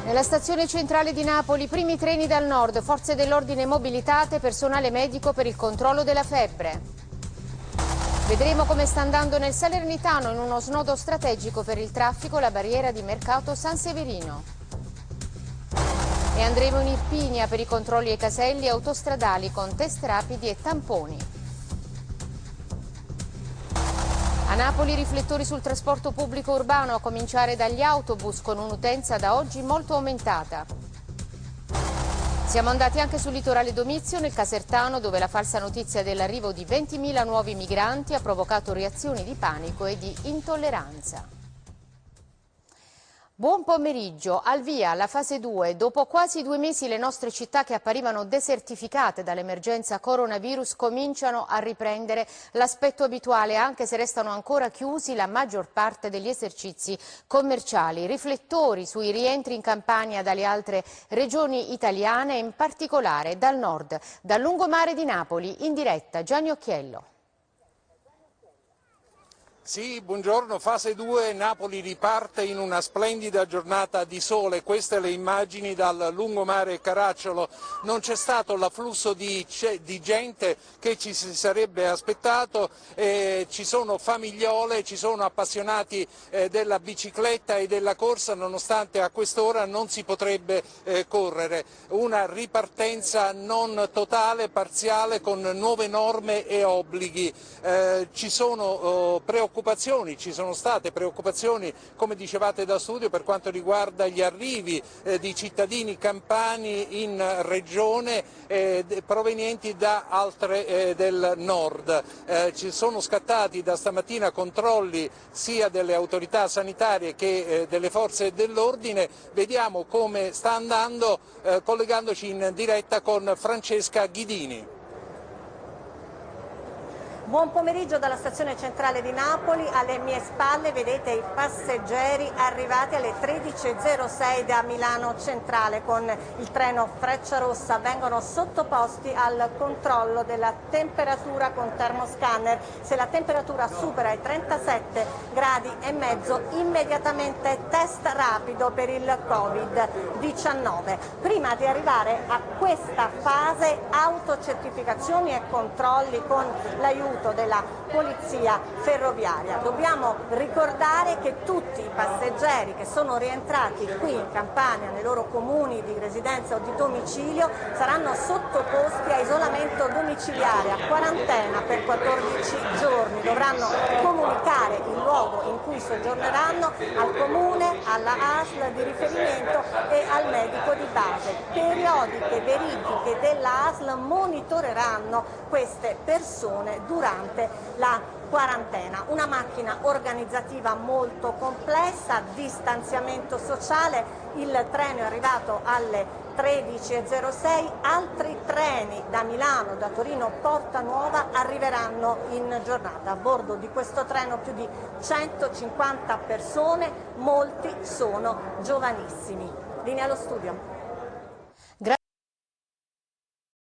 Nella stazione centrale di Napoli, primi treni dal nord, forze dell'ordine mobilitate, personale medico per il controllo della febbre. Vedremo come sta andando nel Salernitano, in uno snodo strategico per il traffico, la barriera di Mercato San Severino. E andremo in Irpinia per i controlli ai caselli autostradali con test rapidi e tamponi. A Napoli riflettori sul trasporto pubblico urbano, a cominciare dagli autobus, con un'utenza da oggi molto aumentata. Siamo andati anche sul litorale Domizio, nel Casertano, dove la falsa notizia dell'arrivo di 20.000 nuovi migranti ha provocato reazioni di panico e di intolleranza. Buon pomeriggio, al via la fase 2. Dopo quasi 2 mesi le nostre città che apparivano desertificate dall'emergenza coronavirus cominciano a riprendere l'aspetto abituale, anche se restano ancora chiusi la maggior parte degli esercizi commerciali. Riflettori sui rientri in Campania dalle altre regioni italiane, in particolare dal nord, dal lungomare di Napoli, in diretta Gianni Occhiello. Sì, buongiorno, fase 2, Napoli riparte in una splendida giornata di sole, queste le immagini dal lungomare Caracciolo, non c'è stato l'afflusso di gente che ci si sarebbe aspettato, ci sono famigliole, ci sono appassionati della bicicletta e della corsa, nonostante a quest'ora non si potrebbe correre, una ripartenza non totale, parziale, con nuove norme e obblighi, ci sono ci sono state preoccupazioni, come dicevate da studio, per quanto riguarda gli arrivi di cittadini campani in regione provenienti da altre del nord. Ci sono scattati da stamattina controlli sia delle autorità sanitarie che delle forze dell'ordine. Vediamo come sta andando collegandoci in diretta con Francesca Ghidini. Buon pomeriggio dalla stazione centrale di Napoli, alle mie spalle vedete i passeggeri arrivati alle 13.06 da Milano Centrale con il treno Frecciarossa, vengono sottoposti al controllo della temperatura con termoscanner. Se la temperatura supera i 37 gradi e mezzo, immediatamente test rapido per il Covid-19. Prima di arrivare a questa fase, autocertificazioni e controlli con l'aiuto della polizia ferroviaria. Dobbiamo ricordare che tutti i passeggeri che sono rientrati qui in Campania, nei loro comuni di residenza o di domicilio, saranno sottoposti a isolamento domiciliare, a quarantena per 14 giorni. Dovranno comunicare il luogo in cui soggiorneranno al comune, alla ASL di riferimento e al medico di base. Periodiche verifiche della ASL monitoreranno queste persone durante la quarantena. Una macchina organizzativa molto complessa, distanziamento sociale, il treno è arrivato alle 13.06, altri treni da Milano, da Torino, Porta Nuova arriveranno in giornata. A bordo di questo treno più di 150 persone, molti sono giovanissimi. Linea allo studio.